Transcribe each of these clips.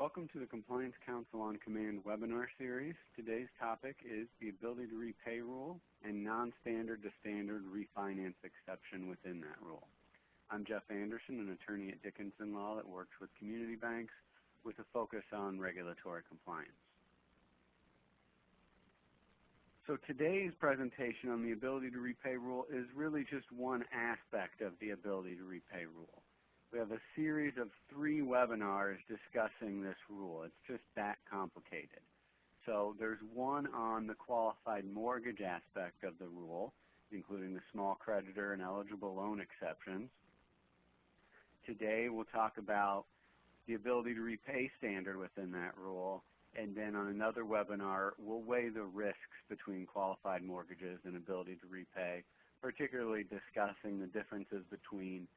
Welcome to the Compliance Council on Command webinar series. Today's topic is the ability to repay rule and non-standard to standard refinance exception within that rule. I'm Jeff Anderson, an attorney at Dickinson Law that works with community banks with a focus on regulatory compliance. So today's presentation on the ability to repay rule is really just one aspect of the ability to repay rule. We have a series of 3 webinars discussing this rule. It's just that complicated. So there's one on the qualified mortgage aspect of the rule, including the small creditor and eligible loan exceptions. Today we'll talk about the ability to repay standard within that rule, and then on another webinar we'll weigh the risks between qualified mortgages and ability to repay, particularly discussing the differences between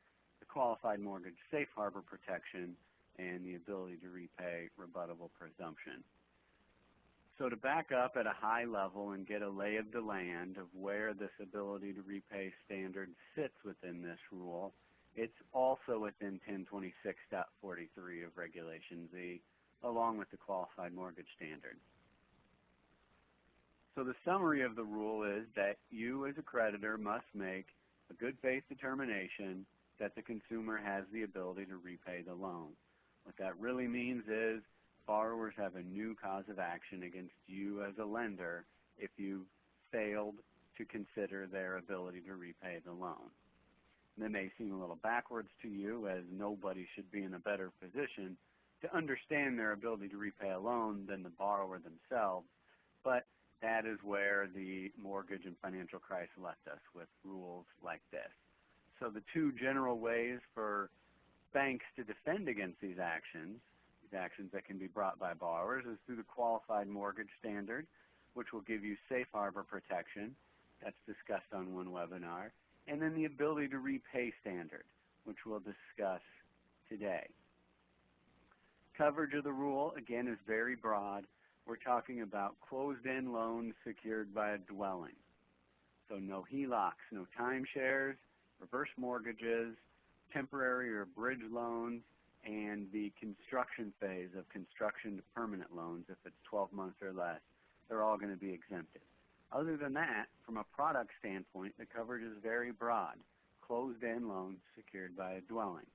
the qualified mortgage safe harbor protection and the ability to repay rebuttable presumption. So to back up at a high level and get a lay of the land of where this ability to repay standard sits within this rule, it's also within 1026.43 of Regulation Z, along with the qualified mortgage standard. So the summary of the rule is that you as a creditor must make a good faith determination that the consumer has the ability to repay the loan. What that really means is borrowers have a new cause of action against you as a lender if you've failed to consider their ability to repay the loan. And that may seem a little backwards to you, as nobody should be in a better position to understand their ability to repay a loan than the borrower themselves, but that is where the mortgage and financial crisis left us with rules like this. So the 2 general ways for banks to defend against these actions that can be brought by borrowers, is through the qualified mortgage standard, which will give you safe harbor protection. That's discussed on one webinar. And then the ability to repay standard, which we'll discuss today. Coverage of the rule, again, is very broad. We're talking about closed-end loans secured by a dwelling. So no HELOCs, no timeshares, reverse mortgages, temporary or bridge loans, and the construction phase of construction to permanent loans, if it's 12 months or less, they're all going to be exempted. Other than that, from a product standpoint, the coverage is very broad. Closed-end loans secured by a dwelling.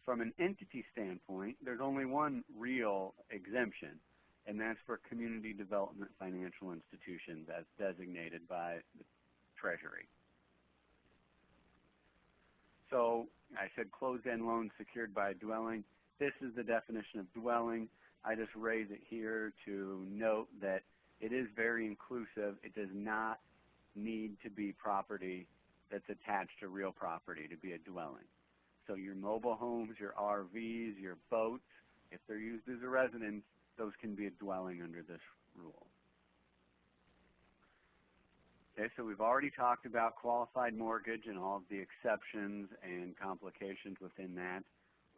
From an entity standpoint, there's only one real exemption, and that's for community development financial institutions as designated by the Treasury. So I said closed-end loans secured by a dwelling. This is the definition of dwelling. I just raise it here to note that it is very inclusive. It does not need to be property that's attached to real property to be a dwelling. So your mobile homes, your RVs, your boats, if they're used as a residence, those can be a dwelling under this rule. Okay, so we've already talked about qualified mortgage and all of the exceptions and complications within that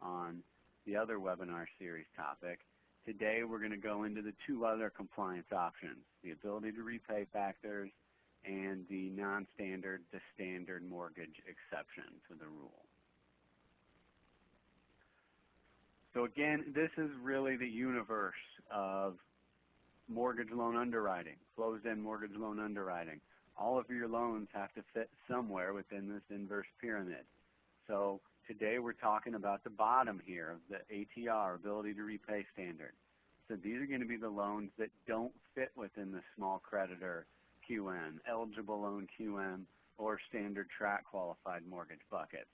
on the other webinar series topic. Today we're going to go into the 2 other compliance options, the ability to repay factors and the non-standard to standard mortgage exception to the rule. So again, this is really the universe of mortgage loan underwriting, closed-end mortgage loan underwriting. All of your loans have to fit somewhere within this inverse pyramid. So today we're talking about the bottom here of the ATR, ability to repay standard. So these are going to be the loans that don't fit within the small creditor QM, eligible loan QM, or standard track qualified mortgage buckets.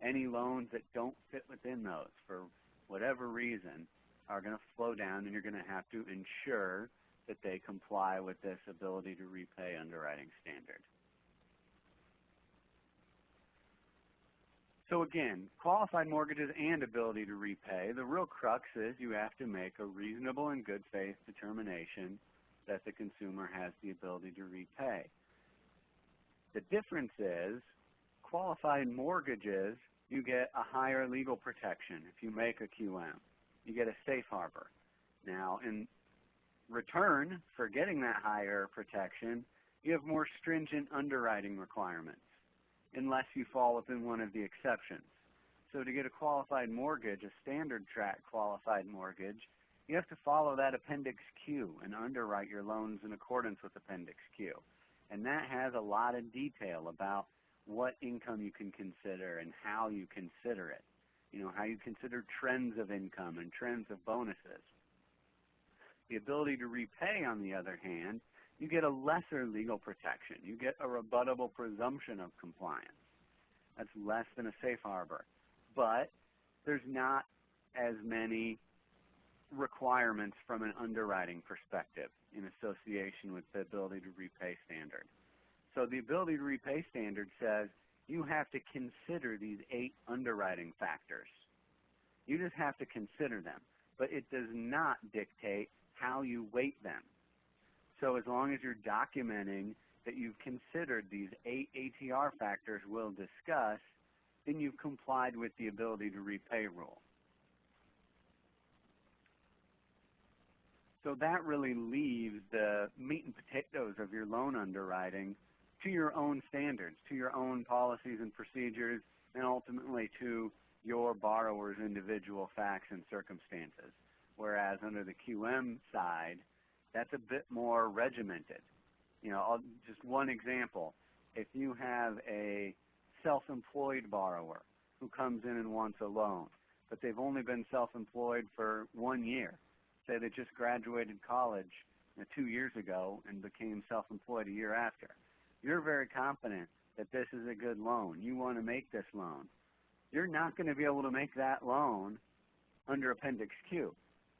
Any loans that don't fit within those for whatever reason are going to flow down, and you're going to have to ensure that they comply with this ability to repay underwriting standard. So again, qualified mortgages and ability to repay, the real crux is you have to make a reasonable and good faith determination that the consumer has the ability to repay. The difference is qualified mortgages, you get a higher legal protection if you make a QM. You get a safe harbor. Now, in return for getting that higher protection, you have more stringent underwriting requirements unless you fall within one of the exceptions. So to get a qualified mortgage, a standard track qualified mortgage, you have to follow that Appendix Q and underwrite your loans in accordance with Appendix Q. And that has a lot of detail about what income you can consider and how you consider it. You know, how you consider trends of income and trends of bonuses. The ability to repay, on the other hand, you get a lesser legal protection. You get a rebuttable presumption of compliance. That's less than a safe harbor. But there's not as many requirements from an underwriting perspective in association with the ability to repay standard. So the ability to repay standard says you have to consider these 8 underwriting factors. You just have to consider them, but it does not dictate how you weight them. So as long as you're documenting that you've considered these 8 ATR factors we'll discuss, then you've complied with the ability to repay rule. So that really leaves the meat and potatoes of your loan underwriting to your own standards, to your own policies and procedures, and ultimately to your borrower's individual facts and circumstances. Whereas under the QM side, that's a bit more regimented. You know, just one example. If you have a self-employed borrower who comes in and wants a loan, but they've only been self-employed for 1 year, say they just graduated college 2 years ago and became self-employed a year after, you're very confident that this is a good loan. You want to make this loan. You're not going to be able to make that loan under Appendix Q,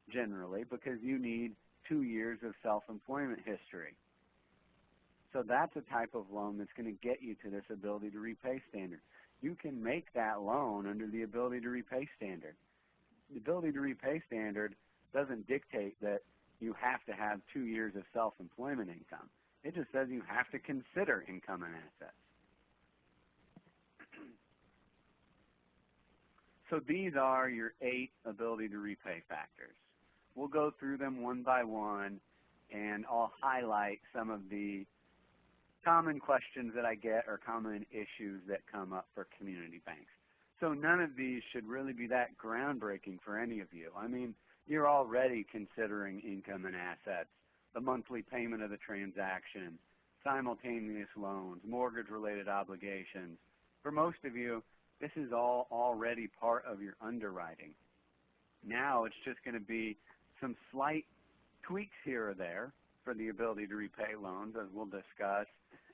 generally, because you need 2 years of self-employment history. So that's a type of loan that's going to get you to this ability to repay standard. You can make that loan under the ability to repay standard. The ability to repay standard doesn't dictate that you have to have 2 years of self-employment income. It just says you have to consider income and assets. So these are your 8 ability to repay factors. We'll go through them one by one, and I'll highlight some of the common questions that I get or common issues that come up for community banks. So none of these should really be that groundbreaking for any of you. I mean, you're already considering income and assets, the monthly payment of the transaction, simultaneous loans, mortgage-related obligations. For most of you, this is all already part of your underwriting. Now it's just going to be some slight tweaks here or there for the ability to repay loans, as we'll discuss,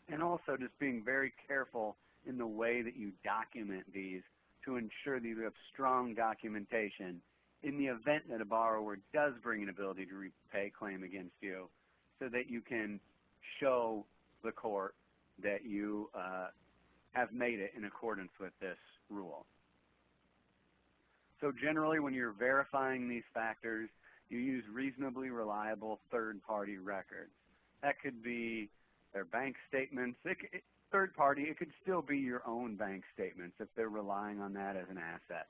and also just being very careful in the way that you document these to ensure that you have strong documentation in the event that a borrower does bring an ability to repay claim against you, so that you can show the court that you have made it in accordance with this rule. So generally, when you're verifying these factors, you use reasonably reliable third-party records. That could be their bank statements. Third party, it could still be your own bank statements if they're relying on that as an asset.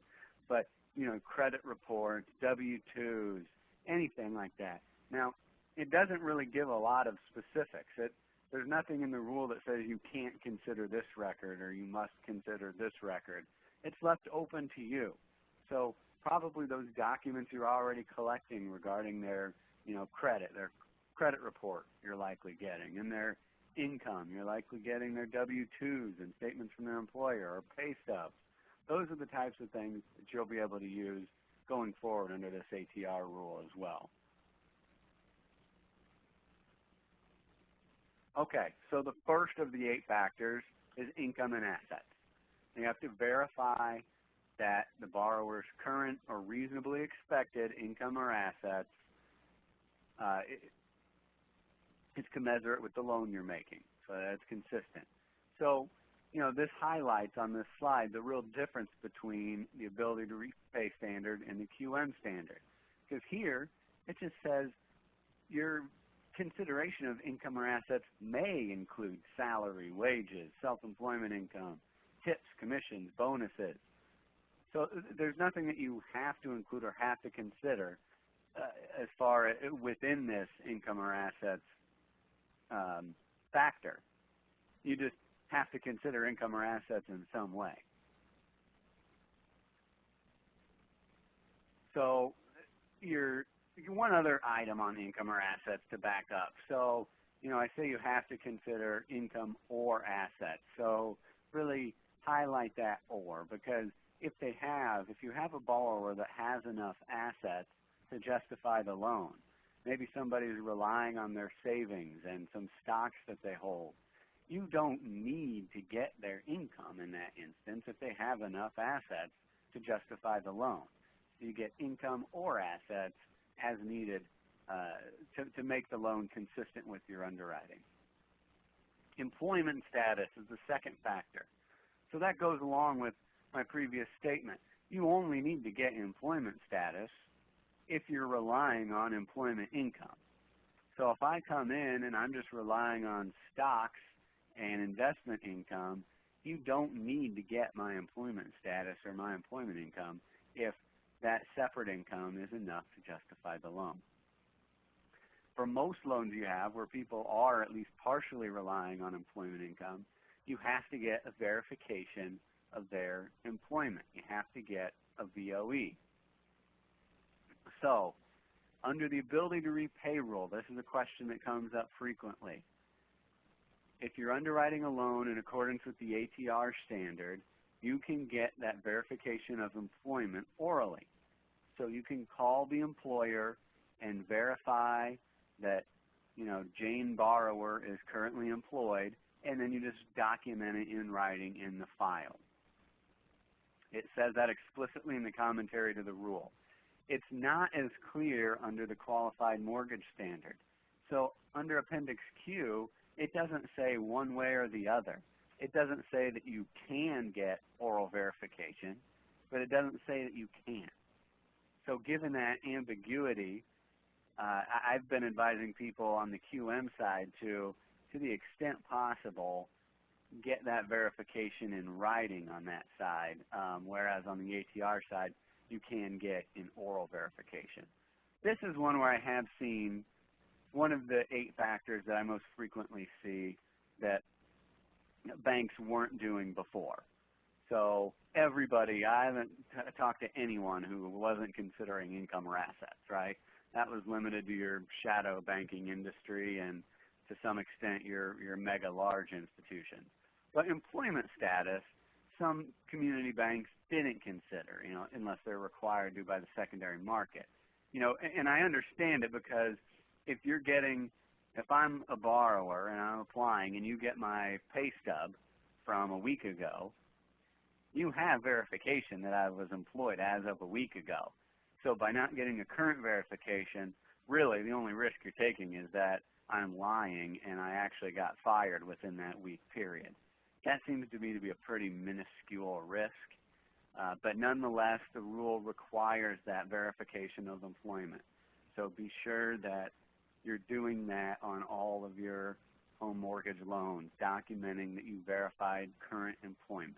But, you know, credit reports, W-2s, anything like that. Now, it doesn't really give a lot of specifics. There's nothing in the rule that says you can't consider this record or you must consider this record. It's left open to you. So probably those documents you're already collecting regarding their, you know, their credit report you're likely getting, and their income, you're likely getting their W-2s and statements from their employer or pay stubs. Those are the types of things that you'll be able to use going forward under this ATR rule as well. Okay, so the first of the 8 factors is income and assets. You have to verify that the borrower's current or reasonably expected income or assets is commensurate with the loan you're making, so that it's consistent. So, you know, this highlights on this slide the real difference between the ability to repay standard and the QM standard. Because here, it just says your consideration of income or assets may include salary, wages, self-employment income, tips, commissions, bonuses. So there's nothing that you have to include or have to consider as far as within this income or assets factor. You just have to consider income or assets in some way. So your one other item on income or assets to back up. So, I say you have to consider income or assets. So really highlight that or, because if you have a borrower that has enough assets to justify the loan, maybe somebody's relying on their savings and some stocks that they hold, you don't need to get their income in that instance if they have enough assets to justify the loan. So you get income or assets as needed to make the loan consistent with your underwriting. Employment status is the second factor. So that goes along with my previous statement. You only need to get employment status if you're relying on employment income. So if I come in and I'm just relying on stocks and investment income, you don't need to get my employment status or my employment income if that separate income is enough to justify the loan. For most loans you have where people are at least partially relying on employment income, you have to get a verification of their employment. You have to get a VOE. So, under the ability to repay rule, this is a question that comes up frequently. If you're underwriting a loan in accordance with the ATR standard, you can get that verification of employment orally. So you can call the employer and verify that, Jane borrower is currently employed, and then you just document it in writing in the file. It says that explicitly in the commentary to the rule. It's not as clear under the qualified mortgage standard. So under Appendix Q, it doesn't say one way or the other. It doesn't say that you can get oral verification, but it doesn't say that you can't. So given that ambiguity, I've been advising people on the QM side to the extent possible, get that verification in writing on that side, whereas on the ATR side, you can get an oral verification. This is one where I have seen one of the 8 factors that I most frequently see that banks weren't doing before. So everybody, I haven't talked to anyone who wasn't considering income or assets, right? That was limited to your shadow banking industry and to some extent your mega large institutions. But employment status, some community banks didn't consider, unless they're required to by the secondary market. And I understand it because if I'm a borrower and I'm applying and you get my pay stub from a week ago, you have verification that I was employed as of a week ago. So by not getting a current verification, really the only risk you're taking is that I'm lying and I actually got fired within that week period. That seems to me to be a pretty minuscule risk, but nonetheless the rule requires that verification of employment. So be sure that you're doing that on all of your home mortgage loans, documenting that you verified current employment.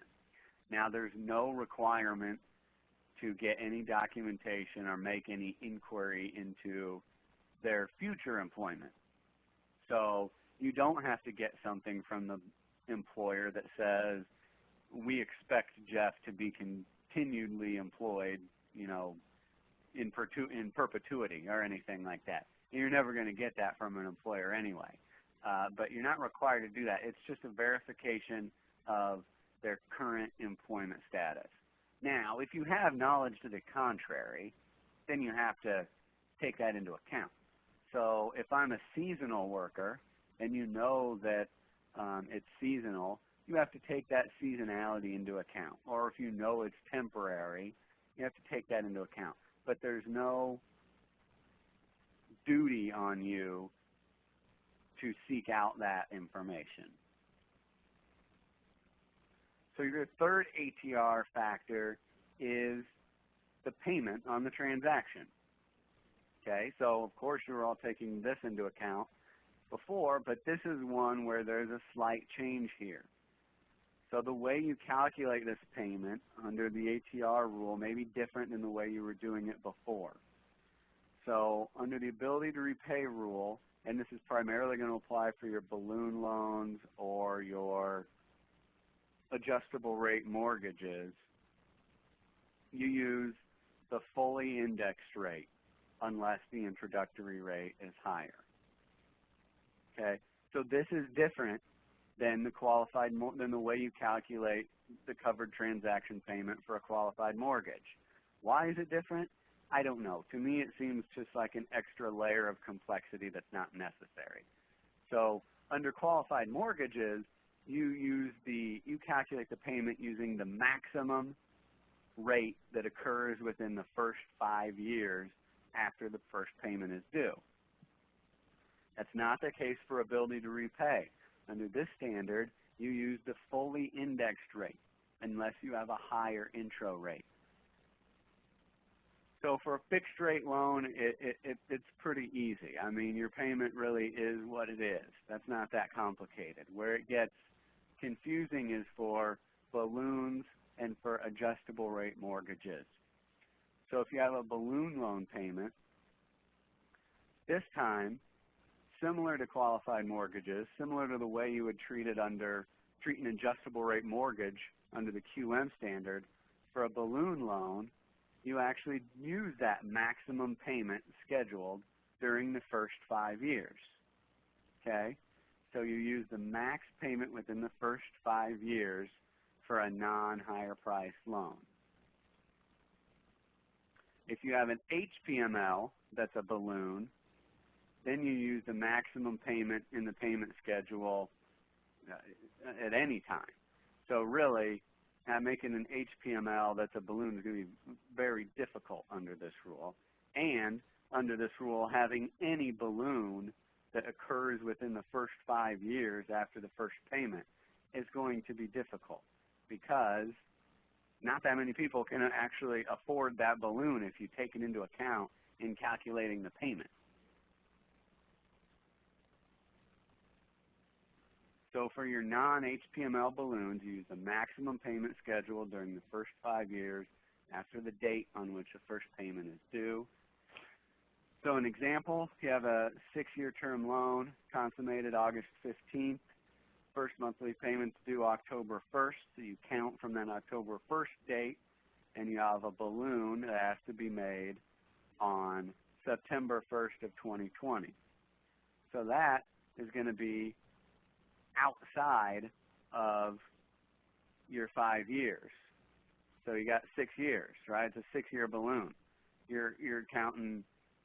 Now, there's no requirement to get any documentation or make any inquiry into their future employment. So you don't have to get something from the employer that says, we expect Jeff to be continually employed, in perpetuity or anything like that. You're never going to get that from an employer anyway. But you're not required to do that. It's just a verification of their current employment status. Now, if you have knowledge to the contrary, then you have to take that into account. So if I'm a seasonal worker and you know that it's seasonal, you have to take that seasonality into account. Or if you know it's temporary, you have to take that into account. But there's no duty on you to seek out that information. So your third ATR factor is the payment on the transaction. Okay, so of course you were all taking this into account before, but this is one where there's a slight change here. So the way you calculate this payment under the ATR rule may be different than the way you were doing it before. So under the ability to repay rule, and this is primarily going to apply for your balloon loans or your adjustable rate mortgages, you use the fully indexed rate. unless the introductory rate is higher. Okay, so this is different than the way you calculate the covered transaction payment for a qualified mortgage. Why is it different? I don't know. To me, it seems just like an extra layer of complexity that's not necessary. So under qualified mortgages, you calculate the payment using the maximum rate that occurs within the first 5 years after the first payment is due. That's not the case for ability to repay. Under this standard, you use the fully indexed rate unless you have a higher intro rate. So for a fixed rate loan, it's pretty easy. I mean, your payment really is what it is. That's not that complicated. Where it gets confusing is for balloons and for adjustable rate mortgages. So if you have a balloon loan payment, this time, similar to qualified mortgages, similar to the way you would treat an adjustable rate mortgage under the QM standard, for a balloon loan, you actually use that maximum payment scheduled during the first 5 years. Okay? So you use the max payment within the first 5 years for a non-higher price loan. If you have an HPML that's a balloon, then you use the maximum payment in the payment schedule at any time. So really, making an HPML that's a balloon is going to be very difficult under this rule. And under this rule, having any balloon that occurs within the first 5 years after the first payment is going to be difficult because not that many people can actually afford that balloon if you take it into account in calculating the payment. So for your non-HPML balloons, you use the maximum payment schedule during the first 5 years after the date on which the first payment is due. So an example, you have a 6-year term loan consummated August 15th. First monthly payment's due October 1st, so you count from that October 1st date, and you have a balloon that has to be made on September 1st of 2020. So that is going to be outside of your 5 years. So you got 6 years, right? It's a 6-year balloon. You're counting,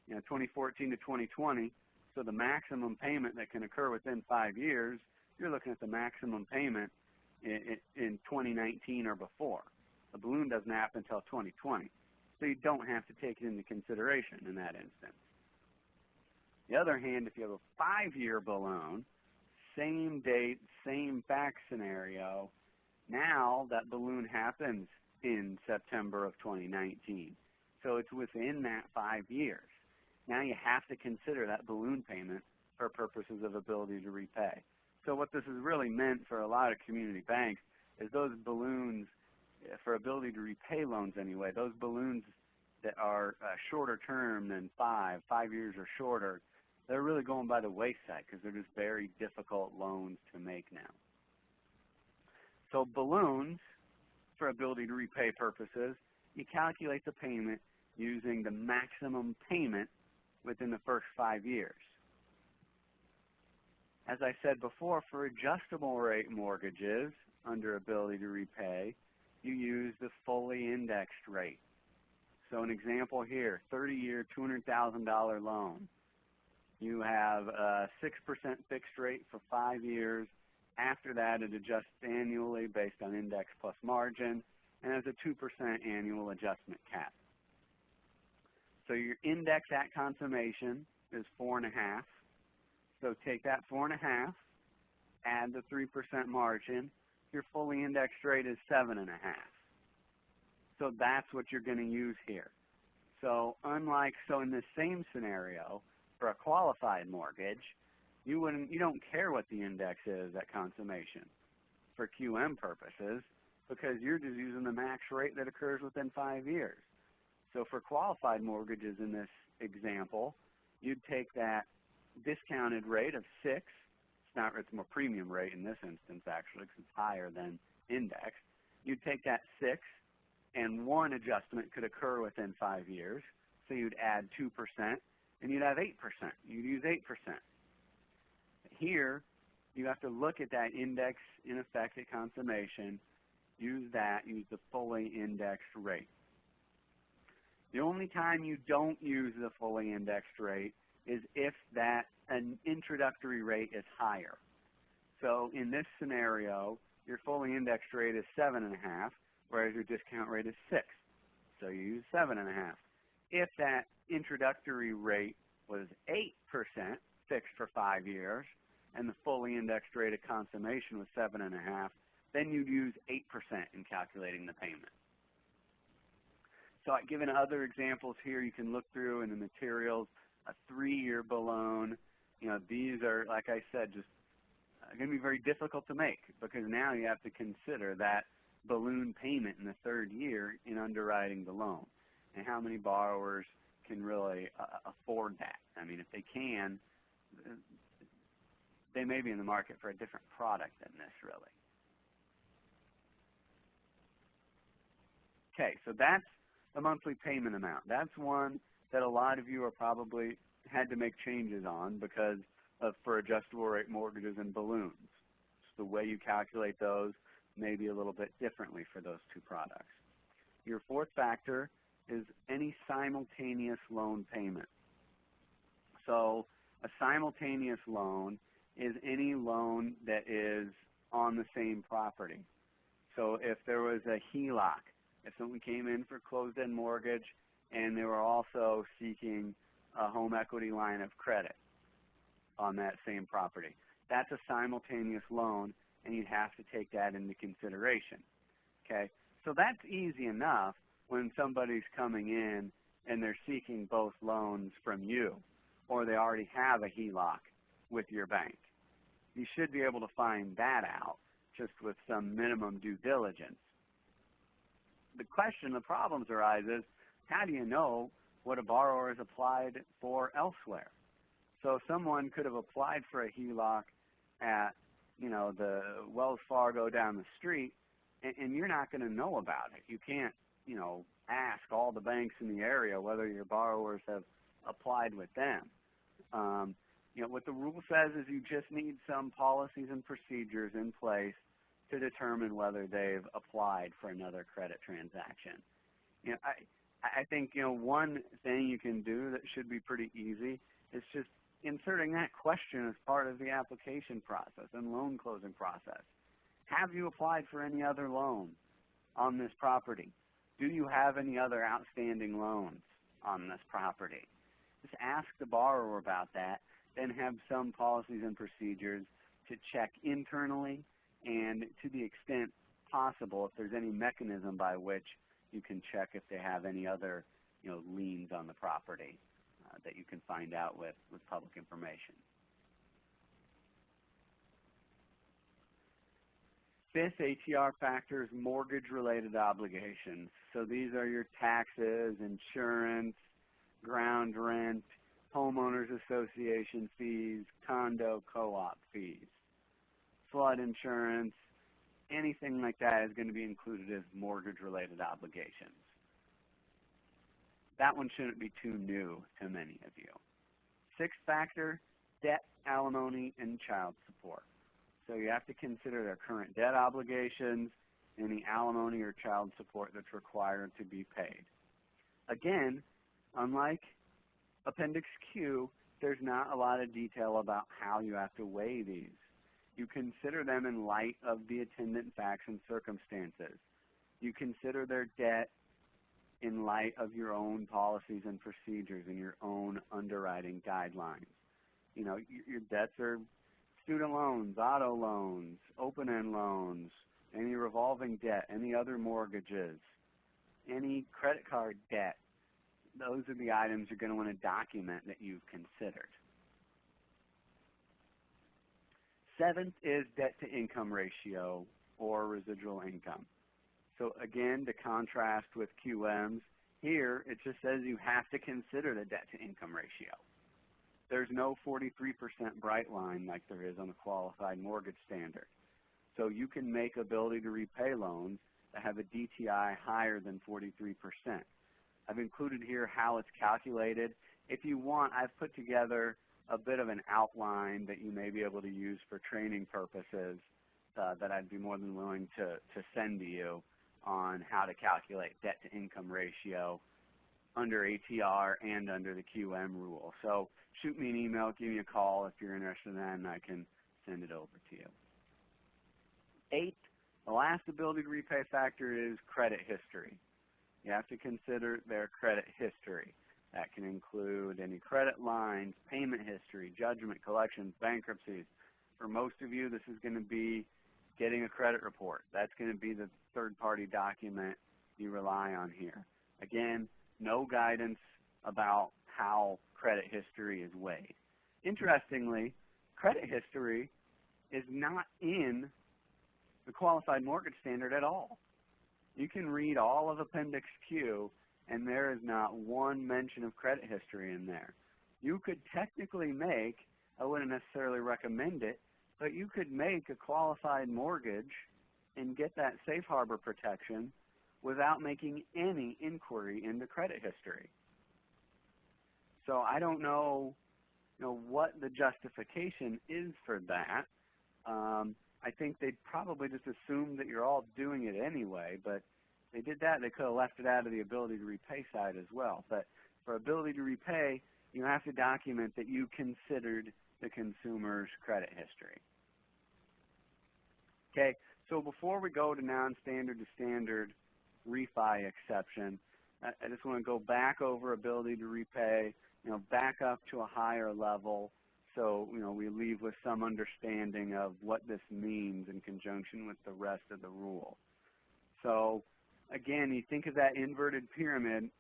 2014 to 2020. So the maximum payment that can occur within 5 years, you're looking at the maximum payment in 2019 or before. The balloon doesn't happen until 2020. So you don't have to take it into consideration in that instance. On the other hand, if you have a 5-year balloon, same date, same fact scenario, now that balloon happens in September of 2019. So it's within that 5 years. Now you have to consider that balloon payment for purposes of ability to repay. So what this has really meant for a lot of community banks is those balloons, for ability to repay loans anyway, those balloons that are shorter term than 5 years or shorter, they're really going by the wayside because they're just very difficult loans to make now. So balloons, for ability to repay purposes, you calculate the payment using the maximum payment within the first 5 years. As I said before, for adjustable rate mortgages under ability to repay, you use the fully indexed rate. So an example here, 30-year, $200,000 loan. You have a 6% fixed rate for 5 years. After that, it adjusts annually based on index plus margin, and has a 2% annual adjustment cap. So your index at consummation is 4.5. So take that 4.5, add the 3% margin. Your fully indexed rate is 7.5. So that's what you're going to use here. So in this same scenario, for a qualified mortgage, you don't care what the index is at consummation for QM purposes because you're just using the max rate that occurs within 5 years. So for qualified mortgages in this example, you'd take that discounted rate of 6. It's more premium rate in this instance actually because it's higher than index. You'd take that 6 and one adjustment could occur within 5 years. So you'd add 2%, and you'd have 8%. You'd use 8%. Here, you have to look at that index in effect at consummation, use the fully indexed rate. The only time you don't use the fully indexed rate is if an introductory rate is higher. So in this scenario, your fully indexed rate is 7.5, whereas your discount rate is 6. So you use 7.5. If that introductory rate was 8% fixed for 5 years, and the fully indexed rate of consummation was 7.5, then you'd use 8% in calculating the payment. So I've given other examples here you can look through in the materials. A 3-year balloon, these are, like I said, just going to be very difficult to make because now you have to consider that balloon payment in the 3rd year in underwriting the loan. And how many borrowers can really afford that? I mean, if they can, they may be in the market for a different product than this, really. Okay, so that's the monthly payment amount. That's one that a lot of you are probably had to make changes on because for adjustable rate mortgages and balloons. So the way you calculate those may be a little bit differently for those two products. Your 4th factor is any simultaneous loan payment. So a simultaneous loan is any loan that is on the same property. So if there was a HELOC, if someone came in for closed-end mortgage and they were also seeking a home equity line of credit on that same property, that's a simultaneous loan, and you'd have to take that into consideration. Okay, so that's easy enough when somebody's coming in and they're seeking both loans from you, or they already have a HELOC with your bank. You should be able to find that out just with some minimum due diligence. The problems arise is, how do you know what a borrower has applied for elsewhere? So someone could have applied for a HELOC at, the Wells Fargo down the street, and you're not going to know about it. You can't, ask all the banks in the area whether your borrowers have applied with them. What the rule says is you just need some policies and procedures in place to determine whether they've applied for another credit transaction. I think, one thing you can do that should be pretty easy is just inserting that question as part of the application process and loan closing process. Have you applied for any other loans on this property? Do you have any other outstanding loans on this property? Just ask the borrower about that, then have some policies and procedures to check internally, and to the extent possible, if there's any mechanism by which you can check if they have any other liens on the property that you can find out with public information. 5th ATR factor is mortgage-related obligations. So these are your taxes, insurance, ground rent, homeowners association fees, condo co-op fees, flood insurance, anything like that is going to be included as mortgage-related obligations. That one shouldn't be too new to many of you. 6th factor, debt, alimony, and child support. So you have to consider their current debt obligations, any alimony or child support that's required to be paid. Again, unlike Appendix Q, there's not a lot of detail about how you have to weigh these. You consider them in light of the attendant facts and circumstances. You consider their debt in light of your own policies and procedures and your own underwriting guidelines. Your debts are student loans, auto loans, open-end loans, any revolving debt, any other mortgages, any credit card debt. Those are the items you're going to want to document that you've considered. 7th is debt-to-income ratio or residual income. So again, to contrast with QMs, here it just says you have to consider the debt-to-income ratio. There's no 43% bright line like there is on the qualified mortgage standard. So you can make ability to repay loans that have a DTI higher than 43%. I've included here how it's calculated. If you want, I've put together a bit of an outline that you may be able to use for training purposes that I'd be more than willing to send to you on how to calculate debt-to-income ratio under ATR and under the QM rule. So shoot me an email, give me a call if you're interested in that, and I can send it over to you. 8, the last ability to repay factor is credit history. You have to consider their credit history. That can include any credit lines, payment history, judgment, collections, bankruptcies. For most of you, this is going to be getting a credit report. That's going to be the third-party document you rely on here. Again, no guidance about how credit history is weighed. Interestingly, credit history is not in the qualified mortgage standard at all. You can read all of Appendix Q, and there is not one mention of credit history in there. You could technically make, I wouldn't necessarily recommend it, but you could make a qualified mortgage and get that safe harbor protection without making any inquiry into credit history. So I don't know, what the justification is for that. I think they'd probably just assume that you're all doing it anyway, but if they did that, they could have left it out of the ability to repay side as well. But for ability to repay, you have to document that you considered the consumer's credit history. Okay, so before we go to non-standard to standard refi exception, I just want to go back over ability to repay, back up to a higher level so, we leave with some understanding of what this means in conjunction with the rest of the rule. So, again, you think of that inverted pyramid,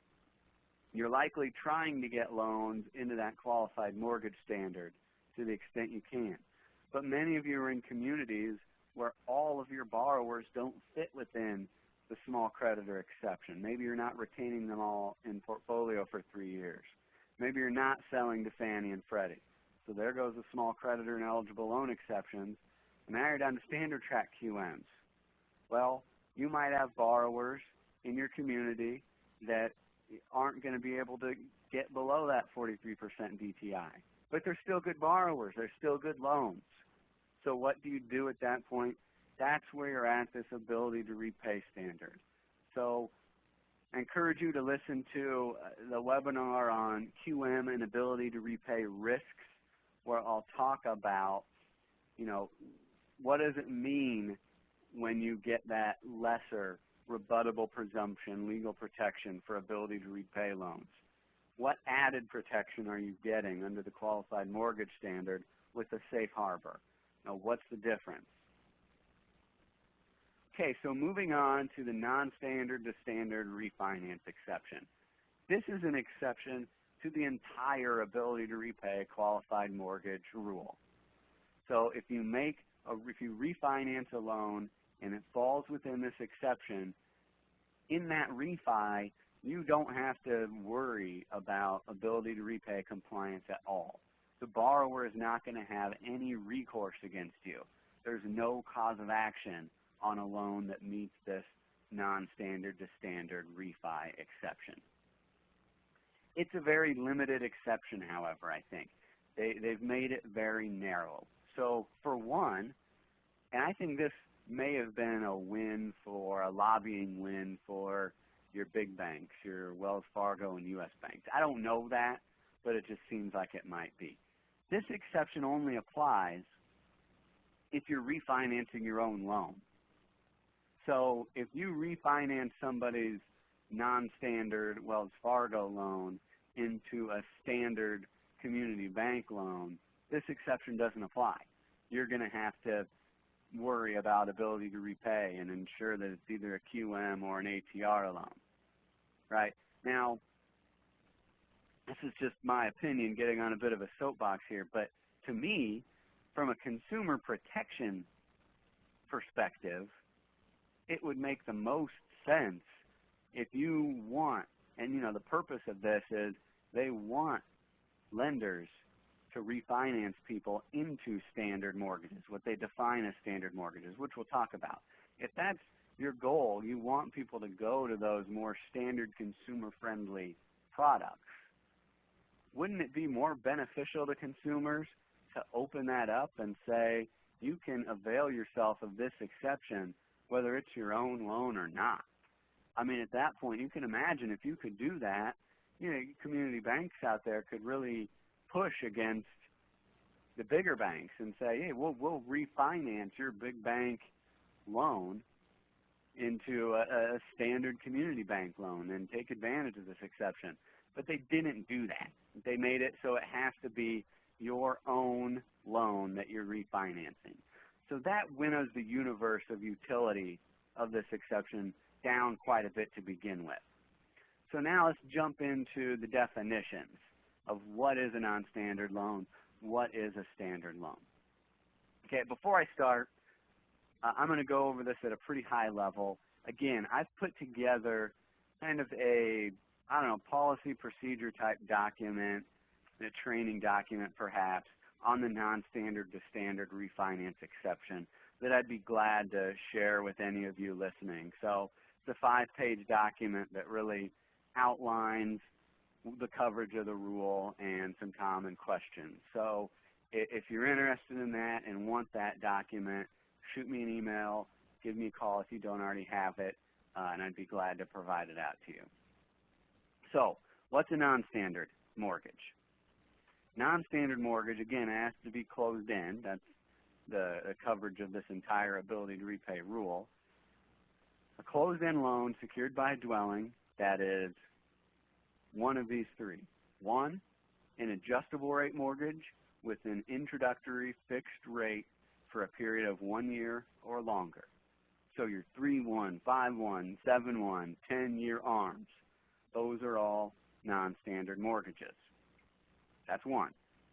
you're likely trying to get loans into that qualified mortgage standard to the extent you can. But many of you are in communities where all of your borrowers don't fit within the small creditor exception. Maybe you're not retaining them all in portfolio for 3 years. Maybe you're not selling to Fannie and Freddie. So there goes the small creditor and eligible loan exceptions. And now you're down to standard track QMs. Well, you might have borrowers in your community that aren't going to be able to get below that 43% DTI. But they're still good borrowers. They're still good loans. So what do you do at that point? That's where you're at this ability to repay standard. So I encourage you to listen to the webinar on QM and ability to repay risks, where I'll talk about, what does it mean when you get that lesser rebuttable presumption, legal protection for ability to repay loans? What added protection are you getting under the qualified mortgage standard with the safe harbor? What's the difference? Okay, so moving on to the non-standard to standard refinance exception. This is an exception to the entire ability to repay qualified mortgage rule. So if you refinance a loan and it falls within this exception, in that refi, you don't have to worry about ability to repay compliance at all. The borrower is not going to have any recourse against you. There's no cause of action on a loan that meets this non-standard to standard refi exception. It's a very limited exception, however, I think. They've made it very narrow. So for one, and I think this may have been a lobbying win for your big banks, your Wells Fargo and U.S. banks. I don't know that, but it just seems like it might be. This exception only applies if you're refinancing your own loan. So if you refinance somebody's non-standard Wells Fargo loan into a standard community bank loan, this exception doesn't apply. You're going to have to worry about ability to repay and ensure that it's either a QM or an ATR loan, right? Now, this is just my opinion, getting on a bit of a soapbox here, but to me, from a consumer protection perspective, it would make the most sense if you want, and the purpose of this is they want lenders to refinance people into standard mortgages, what they define as standard mortgages, which we'll talk about. If that's your goal. You want people to go to those more standard consumer-friendly products. Wouldn't it be more beneficial to consumers to open that up and say, you can avail yourself of this exception, whether it's your own loan or not? I mean, at that point, you can imagine if you could do that, you know, community banks out there could really push against the bigger banks and say, hey, we'll refinance your big bank loan into a standard community bank loan and take advantage of this exception. But they didn't do that. They made it so it has to be your own loan that you're refinancing. So that winnows the universe of utility of this exception down quite a bit to begin with. So now let's jump into the definitions of what is a non-standard loan, what is a standard loan. Okay, before I start, I'm going to go over this at a pretty high level. Again, I've put together kind of a, I don't know, policy procedure type document, a training document perhaps, on the non-standard to standard refinance exception that I'd be glad to share with any of you listening. So it's a 5-page document that really outlines the coverage of the rule and some common questions. So if you're interested in that and want that document, shoot me an email, give me a call if you don't already have it, and I'd be glad to provide it out to you. So what's a non-standard mortgage? Non-standard mortgage, again, has to be closed-end. That's the coverage of this entire ability to repay rule. A closed-end loan secured by a dwelling that is one of these three. One, an adjustable rate mortgage with an introductory fixed rate for a period of 1 year or longer. So your 3-1, 5-1, 7-1, 10-year ARMs, those are all non-standard mortgages. That's one.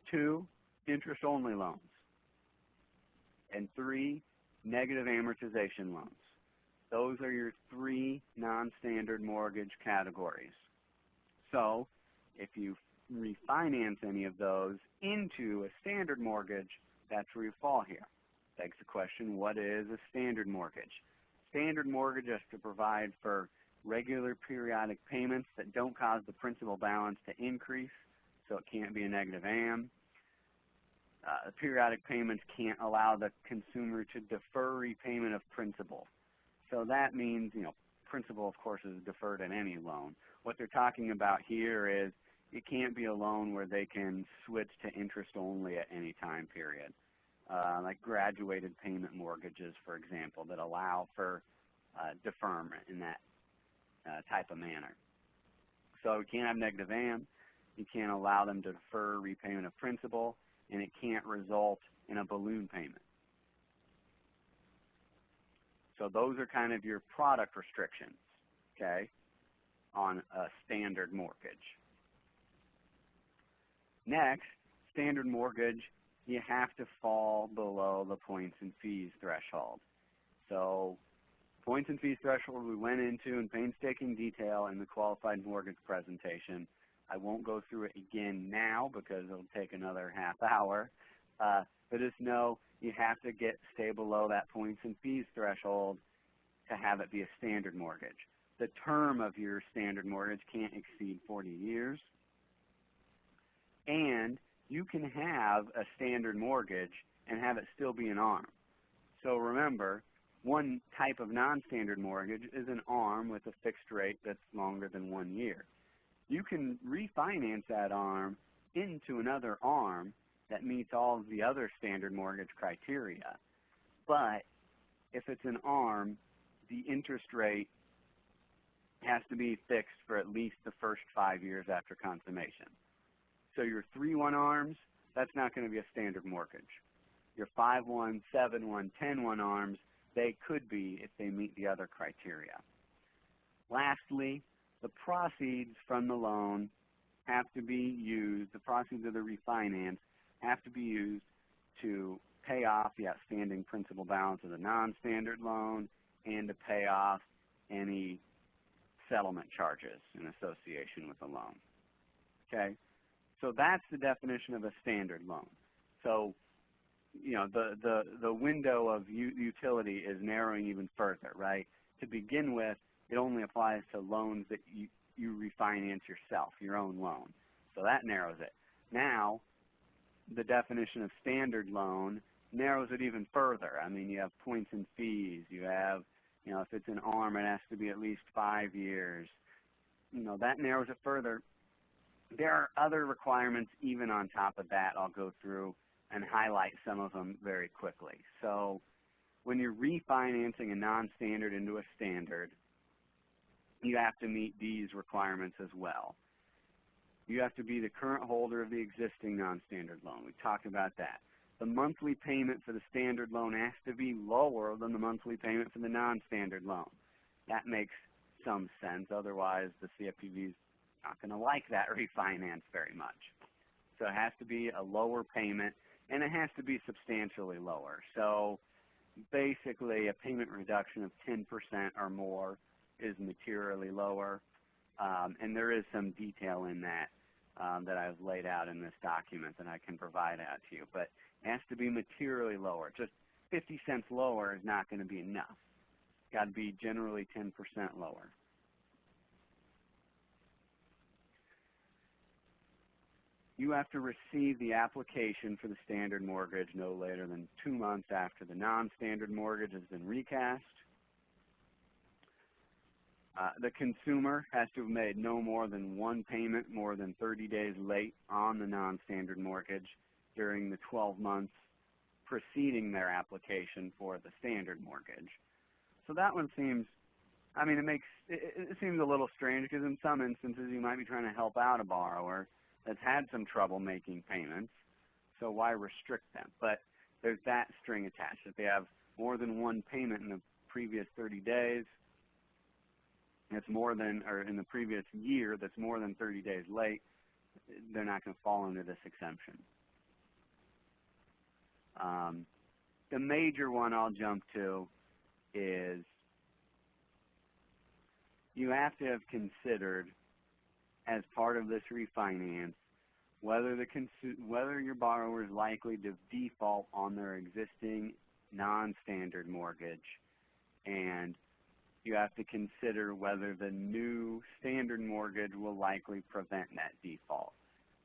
Two, interest-only loans. And three, negative amortization loans. Those are your three non-standard mortgage categories. So if you refinance any of those into a standard mortgage, that's where you fall here. Begs the question, what is a standard mortgage? Standard mortgage has to provide for regular periodic payments that don't cause the principal balance to increase, so it can't be a negative AM. The periodic payments can't allow the consumer to defer repayment of principal. So that means, you know, principal, of course, is deferred in any loan. What they're talking about here is it can't be a loan where they can switch to interest only at any time period, like graduated payment mortgages, for example, that allow for deferment in that type of manner. So you can't have negative AM, you can't allow them to defer repayment of principal, and it can't result in a balloon payment. So those are kind of your product restrictions, okay, on a standard mortgage. Next, standard mortgage, you have to fall below the points and fees threshold. So points and fees threshold we went into in painstaking detail in the qualified mortgage presentation. I won't go through it again now because it'll take another half hour. But just know you have to stay below that points and fees threshold to have it be a standard mortgage. The term of your standard mortgage can't exceed 40 years. And you can have a standard mortgage and have it still be an ARM. So remember, one type of non-standard mortgage is an ARM with a fixed rate that's longer than 1 year. You can refinance that ARM into another ARM that meets all of the other standard mortgage criteria. But if it's an ARM, the interest rate has to be fixed for at least the first 5 years after consummation. So your 3-1 ARMs, that's not going to be a standard mortgage. Your 5-1, 7-1, 10-1 ARMs, they could be if they meet the other criteria. Lastly, the proceeds from the loan have to be used, the proceeds of the refinance have to be used to pay off the outstanding principal balance of the non-standard loan and to pay off any settlement charges in association with the loan. Okay? So that's the definition of a standard loan. So, you know, the window of utility is narrowing even further, right? to begin with, it only applies to loans that you refinance yourself, your own loan. So that narrows it. Now, the definition of standard loan narrows it even further. I mean, you have points and fees. You have, if it's an ARM, it has to be at least 5 years. That narrows it further. There are other requirements even on top of that. I'll go through and highlight some of them very quickly. So when you're refinancing a non-standard into a standard, you have to meet these requirements as well. You have to be the current holder of the existing non-standard loan. We talked about that. The monthly payment for the standard loan has to be lower than the monthly payment for the non-standard loan. That makes some sense. Otherwise, the CFPB is not going to like that refinance very much. So it has to be a lower payment, and it has to be substantially lower. So basically, a payment reduction of 10% or more is materially lower, and there is some detail in that that I've laid out in this document that I can provide out to you. But it has to be materially lower. Just 50 cents lower is not going to be enough. It's got to be generally 10% lower. You have to receive the application for the standard mortgage no later than 2 months after the non-standard mortgage has been recast. The consumer has to have made no more than one payment more than 30 days late on the non-standard mortgage during the 12 months preceding their application for the standard mortgage. So that one seems, it seems a little strange because in some instances you might be trying to help out a borrower that's had some trouble making payments, so why restrict them? But there's that string attached. If they have more than one payment in the previous 30 days, that's more than, or in the previous year that's more than 30 days late, they're not going to fall under this exemption. The major one I'll jump to is you have to have considered as part of this refinance whether your borrower is likely to default on their existing non-standard mortgage, and you have to consider whether the new standard mortgage will likely prevent that default.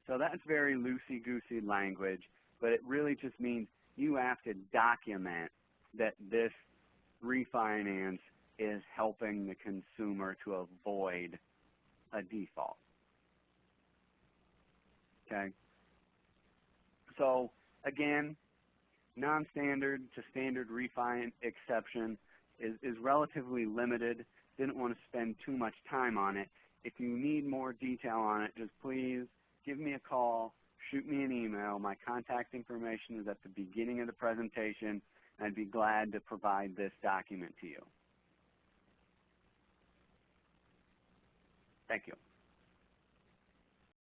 So that's very loosey-goosey language, but it really just means you have to document that this refinance is helping the consumer to avoid a default. Okay? So, again, non-standard to standard refi exception is relatively limited. Didn't want to spend too much time on it. If you need more detail on it, just please give me a call, shoot me an email. My contact information is at the beginning of the presentation. I'd be glad to provide this document to you. Thank you.